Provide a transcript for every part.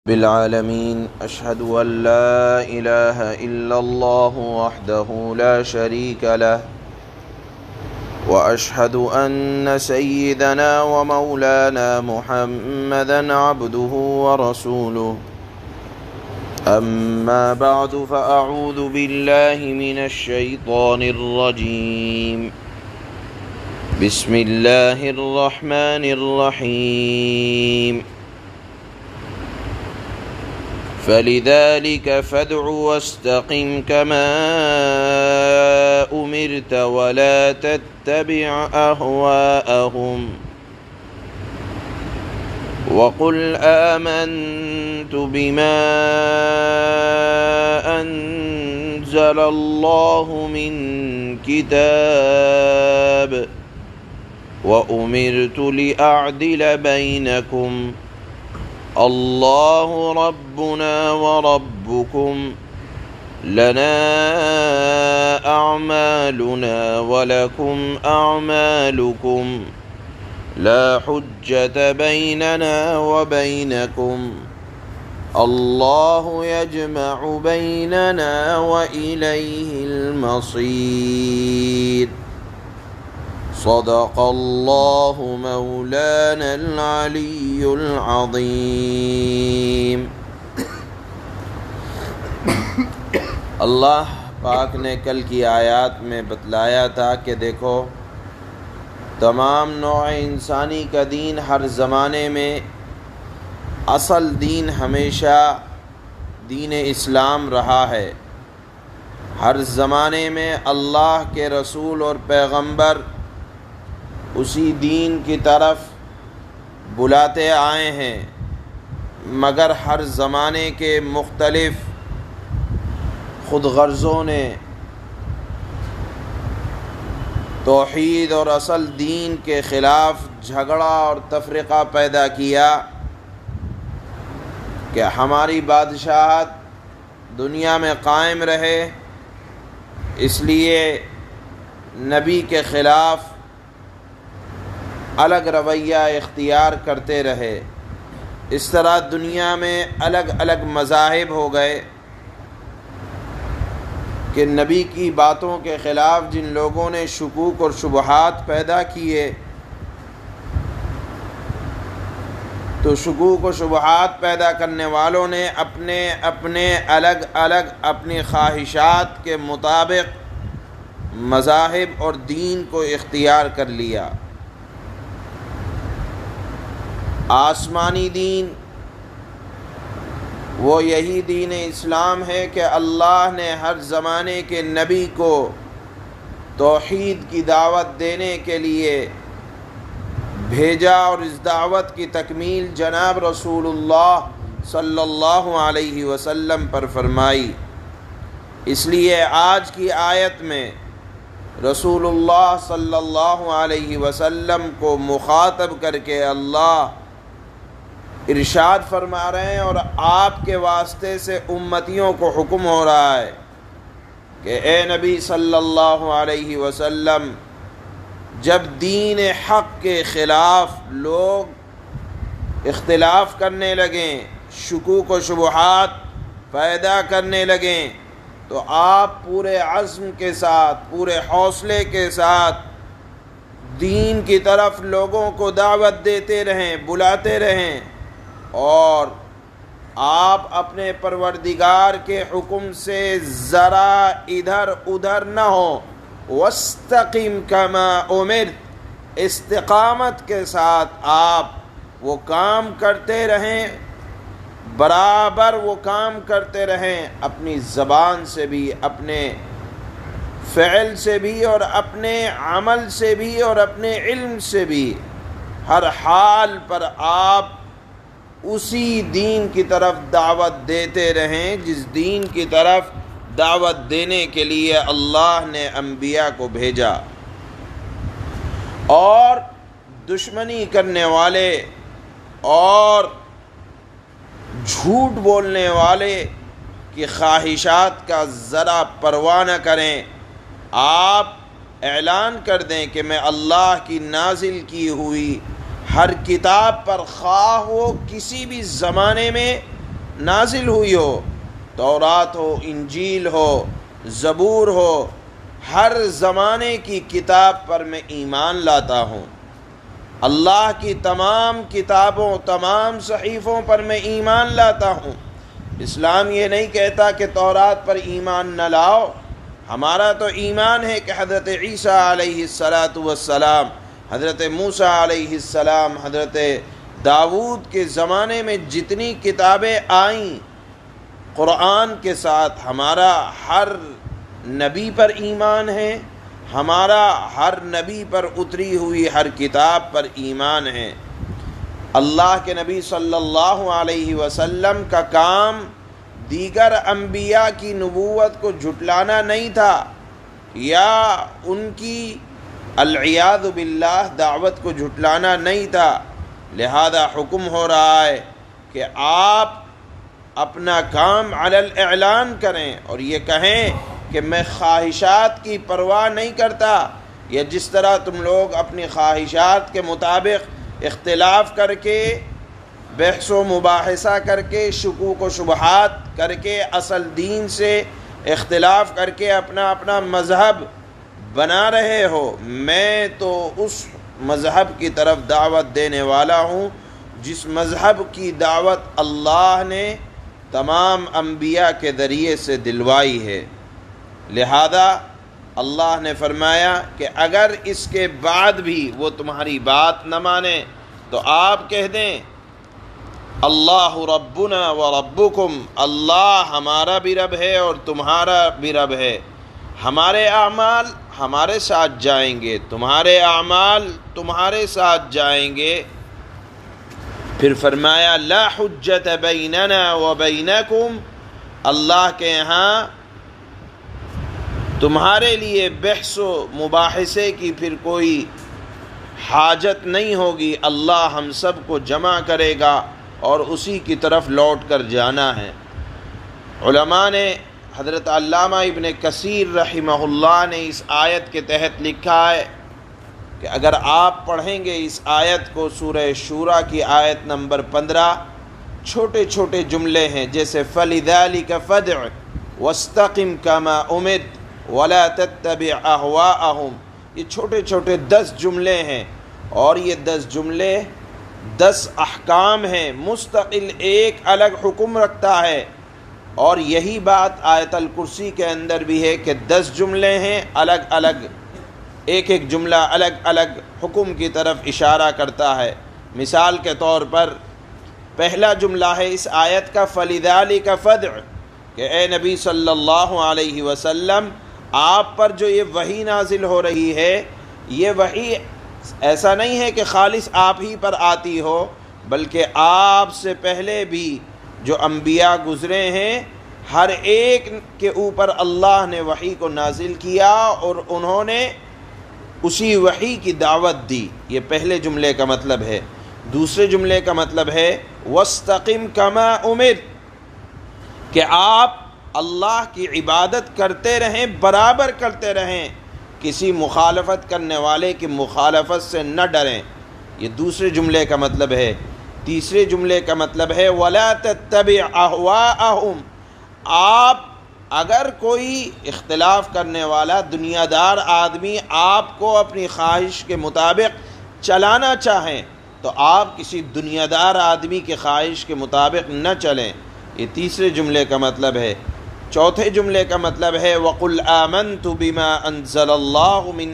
بالعالمين أشهد أن لا إله إلا الله وحده لا شريك له وأشهد أن سيدنا ومولانا محمدا عبده ورسوله أما بعد فأعوذ بالله من الشيطان الرجيم بسم الله الرحمن الرحيم فلذلك فادع واستقم كما أمرت ولا تتبع أهواءهم وقل آمنت بما أنزل الله من كتاب وأمرت لأعدل بينكم الله ربنا وربكم لنا أعمالنا ولكم أعمالكم لا حجة بيننا وبينكم الله يجمع بيننا وإليه المصير صدق اللہ مولانا العلی العظیم۔ اللہ پاک نے کل کی آیات میں بتلایا تھا کہ دیکھو تمام نوع انسانی کا دین ہر زمانے میں اصل دین ہمیشہ دین اسلام رہا ہے۔ ہر زمانے میں اللہ کے رسول اور پیغمبر اسی دین کی طرف بلاتے آئے ہیں، مگر ہر زمانے کے مختلف خود غرضوں نے توحید اور اصل دین کے خلاف جھگڑا اور تفرقہ پیدا کیا کہ ہماری بادشاہت دنیا میں قائم رہے، اس لیے نبی کے خلاف الگ رویہ اختیار کرتے رہے۔ اس طرح دنیا میں الگ الگ مذاہب ہو گئے کہ نبی کی باتوں کے خلاف جن لوگوں نے شکوک اور شبہات پیدا کیے تو شکوک و شبہات پیدا کرنے والوں نے اپنے اپنے الگ الگ اپنی خواہشات کے مطابق مذاہب اور دین کو اختیار کر لیا۔ آسمانی دین وہ یہی دین اسلام ہے کہ اللہ نے ہر زمانے کے نبی کو توحید کی دعوت دینے کے لیے بھیجا، اور اس دعوت کی تکمیل جناب رسول اللہ صلی اللہ علیہ وسلم پر فرمائی۔ اس لیے آج کی آیت میں رسول اللہ صلی اللہ علیہ وسلم کو مخاطب کر کے اللہ ارشاد فرما رہے ہیں اور آپ کے واسطے سے امتیوں کو حکم ہو رہا ہے کہ اے نبی صلی اللہ علیہ وسلم، جب دین حق کے خلاف لوگ اختلاف کرنے لگیں، شکوک و شبہات پیدا کرنے لگیں، تو آپ پورے عزم کے ساتھ، پورے حوصلے کے ساتھ دین کی طرف لوگوں کو دعوت دیتے رہیں، بلاتے رہیں، اور آپ اپنے پروردگار کے حکم سے ذرا ادھر ادھر نہ ہو۔ وَاسْتَقِمْ كَمَا أُمِرْتَ، استقامت کے ساتھ آپ وہ کام کرتے رہیں، برابر وہ کام کرتے رہیں، اپنی زبان سے بھی، اپنے فعل سے بھی، اور اپنے عمل سے بھی، اور اپنے علم سے بھی، ہر حال پر آپ اسی دین کی طرف دعوت دیتے رہیں جس دین کی طرف دعوت دینے کے لیے اللہ نے انبیاء کو بھیجا۔ اور دشمنی کرنے والے اور جھوٹ بولنے والے کی خواہشات کا ذرا پرواہ نہ کریں، آپ اعلان کر دیں کہ میں اللہ کی نازل کی ہوئی ہر کتاب پر، خواہ وہ کسی بھی زمانے میں نازل ہوئی ہو، تورات ہو، انجیل ہو، زبور ہو، ہر زمانے کی کتاب پر میں ایمان لاتا ہوں۔ اللہ کی تمام کتابوں، تمام صحیفوں پر میں ایمان لاتا ہوں۔ اسلام یہ نہیں کہتا کہ تورات پر ایمان نہ لاؤ۔ ہمارا تو ایمان ہے کہ حضرت عیسیٰ علیہ السلام، حضرت موسیٰ علیہ السلام، حضرت داؤد کے زمانے میں جتنی کتابیں آئیں قرآن کے ساتھ، ہمارا ہر نبی پر ایمان ہے، ہمارا ہر نبی پر اتری ہوئی ہر کتاب پر ایمان ہے۔ اللہ کے نبی صلی اللہ علیہ وسلم کا کام دیگر انبیاء کی نبوت کو جھٹلانا نہیں تھا یا ان کی العیاذ باللہ دعوت کو جھٹلانا نہیں تھا، لہذا حکم ہو رہا ہے کہ آپ اپنا کام علی الاعلان کریں اور یہ کہیں کہ میں خواہشات کی پرواہ نہیں کرتا، یا جس طرح تم لوگ اپنی خواہشات کے مطابق اختلاف کر کے، بحث و مباحثہ کر کے، شکوک و شبہات کر کے، اصل دین سے اختلاف کر کے اپنا اپنا مذہب بنا رہے ہو، میں تو اس مذہب کی طرف دعوت دینے والا ہوں جس مذہب کی دعوت اللہ نے تمام انبیاء کے ذریعے سے دلوائی ہے۔ لہذا اللہ نے فرمایا کہ اگر اس کے بعد بھی وہ تمہاری بات نہ مانے تو آپ کہہ دیں اللہ ربنا و ربکم، اللہ ہمارا بھی رب ہے اور تمہارا بھی رب ہے، ہمارے اعمال ہمارے ساتھ جائیں گے، تمہارے اعمال تمہارے ساتھ جائیں گے۔ پھر فرمایا لا حجت بیننا و بینکم، اللہ کے یہاں تمہارے لیے بحث و مباحثے کی پھر کوئی حاجت نہیں ہوگی، اللہ ہم سب کو جمع کرے گا اور اسی کی طرف لوٹ کر جانا ہے۔ علماء نے، حضرت علامہ ابن کثیر رحمہ اللہ نے اس آیت کے تحت لکھا ہے کہ اگر آپ پڑھیں گے اس آیت کو، سورہ شورى کی آیت نمبر 15، چھوٹے چھوٹے جملے ہیں جیسے فَلِذَلِكَ فَادْعُ وَاسْتَقِمْ كَمَا أُمِرْتَ وَلَا تَتَّبِعْ أَهْوَاءَهُمْ، یہ چھوٹے چھوٹے 10 جملے ہیں اور یہ 10 جملے 10 احکام ہیں، مستقل ایک الگ حکم رکھتا ہے۔ اور یہی بات آیت الکرسی کے اندر بھی ہے کہ 10 جملے ہیں الگ الگ، ایک ایک جملہ الگ الگ حکم کی طرف اشارہ کرتا ہے۔ مثال کے طور پر پہلا جملہ ہے اس آیت کا فَلِذَلِكَ فَادْعُ، کہ اے نبی صلی اللہ علیہ وسلم آپ پر جو یہ وحی نازل ہو رہی ہے، یہ وحی ایسا نہیں ہے کہ خالص آپ ہی پر آتی ہو، بلکہ آپ سے پہلے بھی جو انبیاء گزرے ہیں ہر ایک کے اوپر اللہ نے وحی کو نازل کیا اور انہوں نے اسی وحی کی دعوت دی۔ یہ پہلے جملے کا مطلب ہے۔ دوسرے جملے کا مطلب ہے وَاسْتَقِمْ كَمَا أُمِرْتَ، کہ آپ اللہ کی عبادت کرتے رہیں، برابر کرتے رہیں، کسی مخالفت کرنے والے کی مخالفت سے نہ ڈریں، یہ دوسرے جملے کا مطلب ہے۔ تیسرے جملے کا مطلب ہے وَلَا تَتَّبِعْ أَهْوَاءَهُمْ، آپ اگر کوئی اختلاف کرنے والا دنیا دار آدمی آپ کو اپنی خواہش کے مطابق چلانا چاہیں تو آپ کسی دنیا دار آدمی کی خواہش کے مطابق نہ چلیں، یہ تیسرے جملے کا مطلب ہے۔ چوتھے جملے کا مطلب ہے وَقُلْ آمَنْتُ بِمَا أَنزَلَ اللَّهُ مِنْ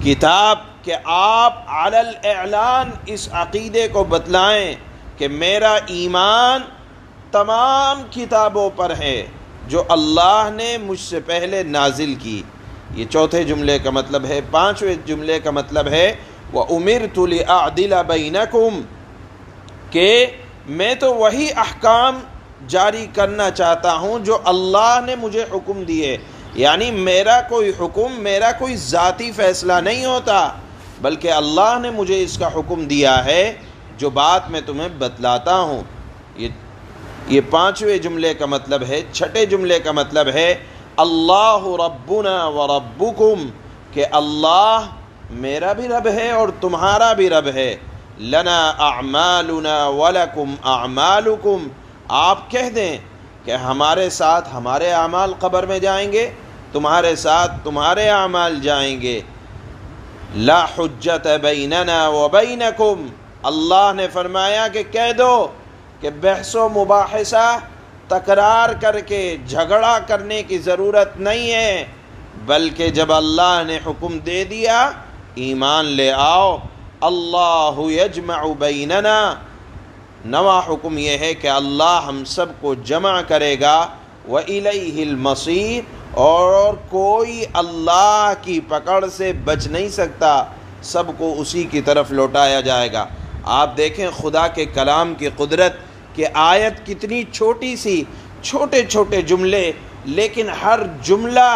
کتاب، کہ آپ علی الاعلان اس عقیدے کو بتلائیں کہ میرا ایمان تمام کتابوں پر ہے جو اللہ نے مجھ سے پہلے نازل کی، یہ چوتھے جملے کا مطلب ہے۔ پانچویں جملے کا مطلب ہے وَأُمِرْتُ لِأَعْدِلَ بَيْنَكُمْ، کہ میں تو وہی احکام جاری کرنا چاہتا ہوں جو اللہ نے مجھے حکم دیے، یعنی میرا کوئی حکم، میرا کوئی ذاتی فیصلہ نہیں ہوتا، بلکہ اللہ نے مجھے اس کا حکم دیا ہے جو بات میں تمہیں بتلاتا ہوں۔ یہ پانچویں جملے کا مطلب ہے۔ چھٹے جملے کا مطلب ہے اللہ ربنا و ربکم، کہ اللہ میرا بھی رب ہے اور تمہارا بھی رب ہے۔ لنا اعمالنا ولکم اعمالکم، آپ کہہ دیں کہ ہمارے ساتھ ہمارے اعمال قبر میں جائیں گے، تمہارے ساتھ تمہارے اعمال جائیں گے۔ لا حجت بیننا و بینکم، اللہ نے فرمایا کہ کہہ دو کہ بحث و مباحثہ تکرار کر کے جھگڑا کرنے کی ضرورت نہیں ہے، بلکہ جب اللہ نے حکم دے دیا ایمان لے آؤ، اللہ یجمع بیننا، نواں حکم یہ ہے کہ اللہ ہم سب کو جمع کرے گا، وَإِلَيْهِ الْمَصِيرُ، اور کوئی اللہ کی پکڑ سے بچ نہیں سکتا، سب کو اسی کی طرف لوٹایا جائے گا۔ آپ دیکھیں خدا کے کلام کی قدرت کہ آیت کتنی چھوٹی سی، چھوٹے چھوٹے جملے، لیکن ہر جملہ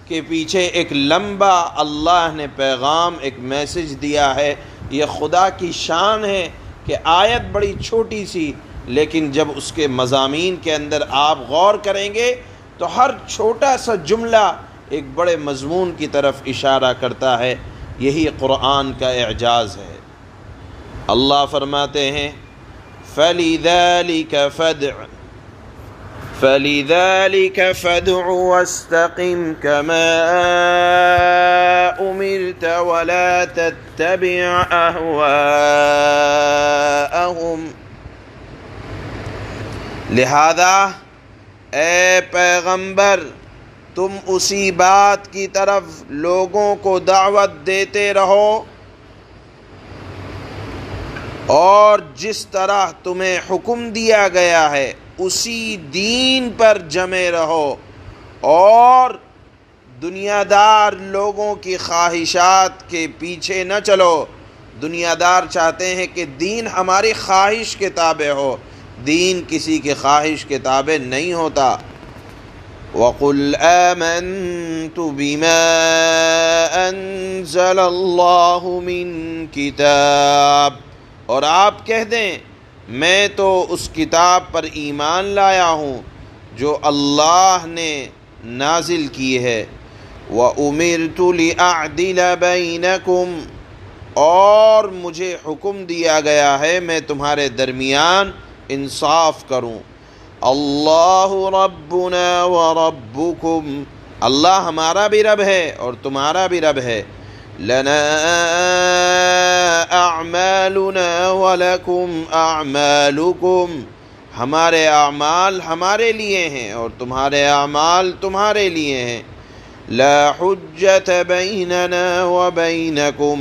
کے پیچھے ایک لمبا اللہ نے پیغام، ایک میسج دیا ہے۔ یہ خدا کی شان ہے کہ آیت بڑی چھوٹی سی، لیکن جب اس کے مضامین کے اندر آپ غور کریں گے تو ہر چھوٹا سا جملہ ایک بڑے مضمون کی طرف اشارہ کرتا ہے۔ یہی قرآن کا اعجاز ہے۔ اللہ فرماتے ہیں فَلِذَلِكَ فَادْعُ وَاسْتَقِمْ كَمَا أُمِرْتَ وَلَا تَتَّبِعْ أَهْوَاءَهُمْ، لہذا اے پیغمبر تم اسی بات کی طرف لوگوں کو دعوت دیتے رہو اور جس طرح تمہیں حکم دیا گیا ہے اسی دین پر جمے رہو، اور دنیا دار لوگوں کی خواہشات کے پیچھے نہ چلو۔ دنیا دار چاہتے ہیں کہ دین ہماری خواہش کے تابع ہو، دین کسی کی خواہش کے تابع نہیں ہوتا۔ وَقُلْ آمَنْتُ بِمَا أَنزَلَ اللَّهُ مِنْ كِتَابٍ، اور آپ کہہ دیں میں تو اس کتاب پر ایمان لایا ہوں جو اللہ نے نازل کی ہے۔ وَأُمِرْتُ لِأَعْدِلَ بَيْنَكُمْ، اور مجھے حکم دیا گیا ہے میں تمہارے درمیان انصاف کروں۔ اللہ ربنا وربکم، اللہ ہمارا بھی رب ہے اور تمہارا بھی رب ہے۔ لنا اعمالنا ولکم اعمالکم، ہمارے اعمال ہمارے لیے ہیں اور تمہارے اعمال تمہارے لیے ہیں۔ لا حجت بیننا وبینکم،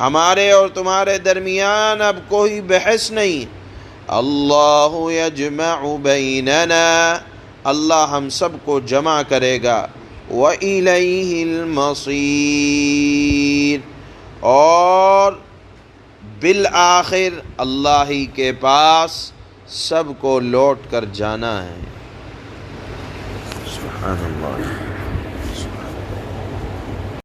ہمارے اور تمہارے درمیان اب کوئی بحث نہیں۔ اللہ یجمع بیننا، اللہ ہم سب کو جمع کرے گا۔ وَإِلَيْهِ الْمَصِيرُ، اور بالآخر اللہ ہی کے پاس سب کو لوٹ کر جانا ہے۔ سبحان اللہ۔